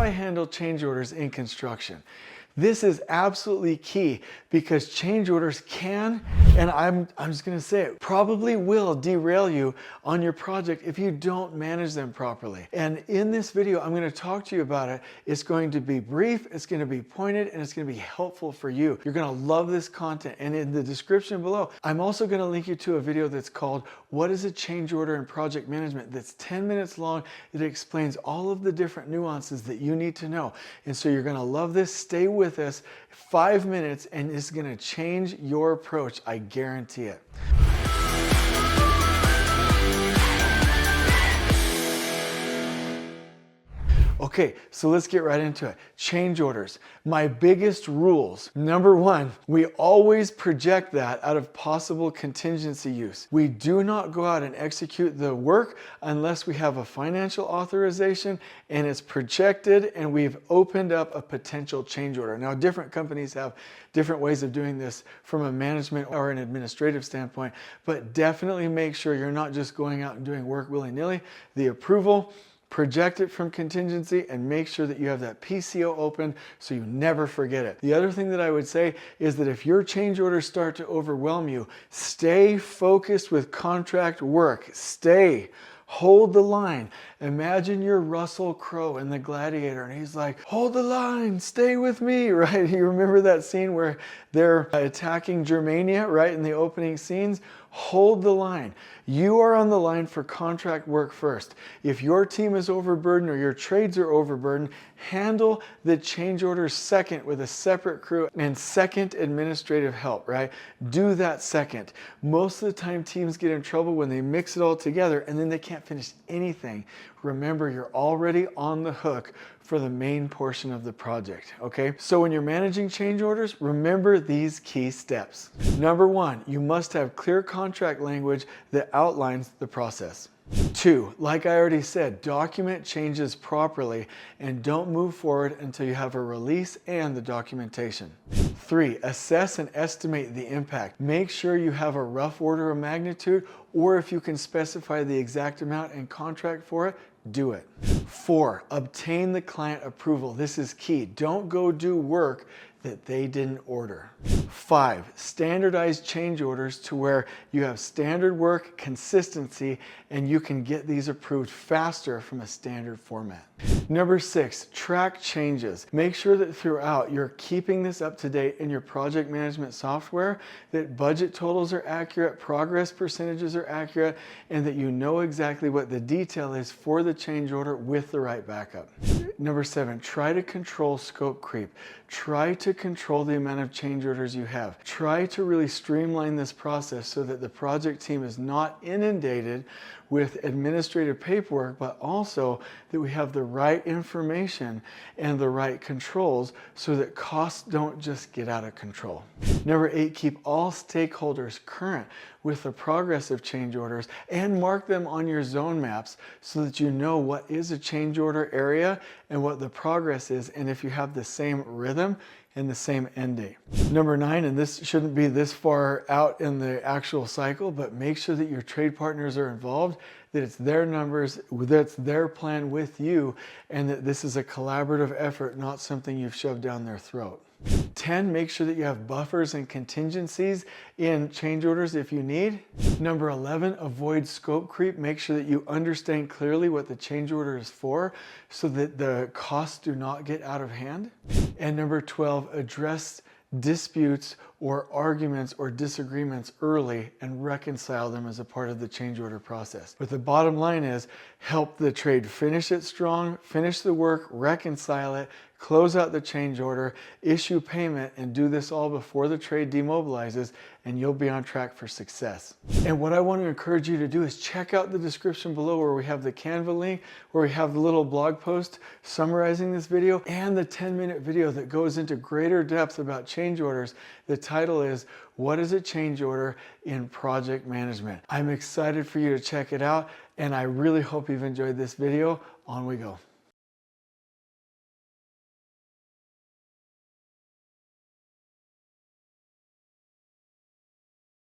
I handle change orders in construction? This is absolutely key because change orders can, and I'm just going to say it, probably will derail you on your project if you don't manage them properly. And in this video, I'm going to talk to you about it. It's going to be brief, it's going to be pointed, and it's going to be helpful for you. You're going to love this content. And in the description below, I'm also going to link you to a video that's called What is a Change Order in Project Management? That's 10 minutes long. It explains all of the different nuances that you need to know. And so you're going to love this. Stay with us 5 minutes and it's going to change your approach. I guarantee it. Okay, so let's get right into it. Change orders. My biggest rules. Number one, we always project that out of possible contingency use. We do not go out and execute the work unless we have a financial authorization and it's projected and we've opened up a potential change order. Now, different companies have different ways of doing this from a management or an administrative standpoint, but definitely make sure you're not just going out and doing work willy-nilly. The approval, project it from contingency, and make sure that you have that PCO open so you never forget it. The other thing that I would say is that if your change orders start to overwhelm you, stay focused with contract work. Hold the line. Imagine you're Russell Crowe in The Gladiator and he's like, hold the line, stay with me, right? You remember that scene where they're attacking Germania, right, in the opening scenes? Hold the line. You are on the line for contract work first. If your team is overburdened or your trades are overburdened, handle the change orders second with a separate crew and second administrative help, right? Do that second. Most of the time teams get in trouble when they mix it all together and then they can't finish anything. Remember, you're already on the hook for the main portion of the project, okay? So when you're managing change orders, remember these key steps. Number one, you must have clear contract language that outlines the process. 2, like I already said, document changes properly and don't move forward until you have a release and the documentation. 3, assess and estimate the impact. Make sure you have a rough order of magnitude, or if you can specify the exact amount and contract for it, do it. 4, obtain the client approval. This is key. Don't go do work that they didn't order. 5, standardize change orders to where you have standard work, consistency, and you can get these approved faster from a standard format. Number 6, track changes. Make sure that throughout you're keeping this up to date in your project management software, that budget totals are accurate, progress percentages are accurate, and that you know exactly what the detail is for the change order with the right backup. Number 7, try to control scope creep. Try to control the amount of change orders you have. Try to really streamline this process so that the project team is not inundated with administrative paperwork, but also that we have the right information and the right controls so that costs don't just get out of control. Number 8, keep all stakeholders current with the progress of change orders and mark them on your zone maps so that you know what is a change order area and what the progress is, and if you have the same rhythm and the same end date. Number 9, and this shouldn't be this far out in the actual cycle, but make sure that your trade partners are involved, that it's their numbers, that's their plan with you, and that this is a collaborative effort, not something you've shoved down their throat. 10, make sure that you have buffers and contingencies in change orders if you need. Number 11, avoid scope creep. Make sure that you understand clearly what the change order is for so that the costs do not get out of hand. And number 12, address disputes or arguments or disagreements early and reconcile them as a part of the change order process. But the bottom line is help the trade finish it strong, finish the work, reconcile it, close out the change order, issue payment, and do this all before the trade demobilizes, and you'll be on track for success. And what I want to encourage you to do is check out the description below where we have the Canva link, where we have the little blog post summarizing this video, and the 10-minute video that goes into greater depth about change orders. The title is, What is a Change Order in Project Management? I'm excited for you to check it out, and I really hope you've enjoyed this video. On we go.